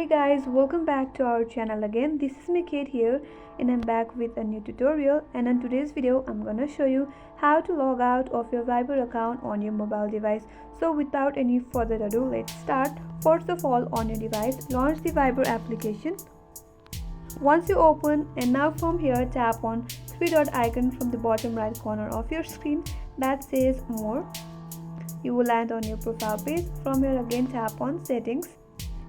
guys, welcome back to our channel again. This is me Kate here and I'm back with a new tutorial, and in today's video I'm gonna show you how to log out of your Viber account on your mobile device. So without any further ado, let's start. First of all, on your device, launch the Viber application. Once you open, and now from here tap on three dot icon from the bottom right corner of your screen that says more. You will land on your profile page. From here again tap on settings.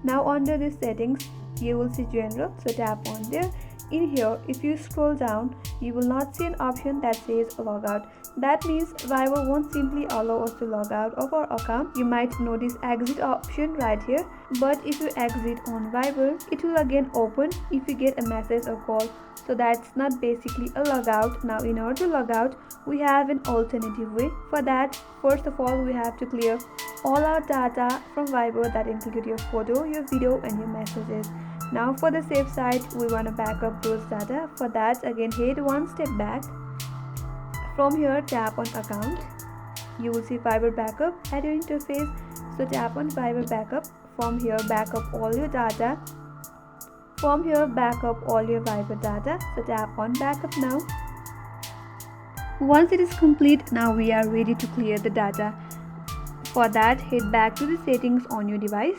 Now under the settings you will see general, so tap on there. In here, if you scroll down, you will not see an option that says logout. That means Viber won't simply allow us to log out of our account. You might notice exit option right here, but if you exit on Viber, it will again open if you get a message or call. So that's not basically a logout. Now in order to log out, we have an alternative way. For that, first of all, we have to clear all our data from Viber, that include your photo, your video and your messages. Now for the safe side, we want to back up those data. For that, again head one step back. From here tap on account. You will see Viber backup at your interface, so tap on Viber backup. From here back up all your data. From here back up all your Viber data, so tap on backup now. Once it is complete, now we are ready to clear the data. For that, head back to the settings on your device.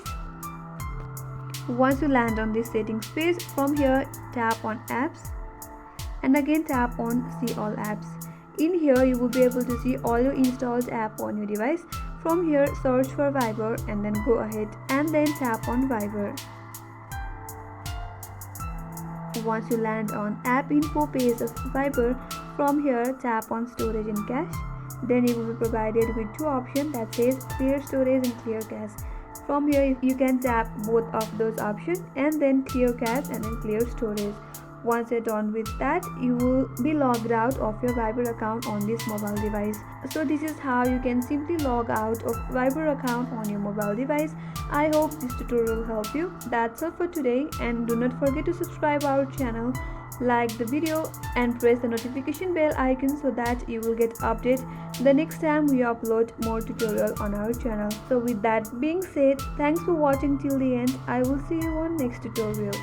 Once you land on this settings page, from here tap on apps and again tap on see all apps. In here you will be able to see all your installed app on your device. From here search for Viber and then go ahead and then tap on Viber. Once you land on app info page of Viber, from here tap on storage and cache. Then you will be provided with two options that says clear storage and clear cache. From here you can tap both of those options and then clear cache and then clear storage. Once you're done with that, you will be logged out of your Viber account on this mobile device. So this is how you can simply log out of Viber account on your mobile device. I hope this tutorial will help you. That's all for today, and do not forget to subscribe our channel, like the video and press the notification bell icon so that you will get update the next time we upload more tutorial on our channel. So with that being said, thanks for watching till the end. I will see you on next tutorial.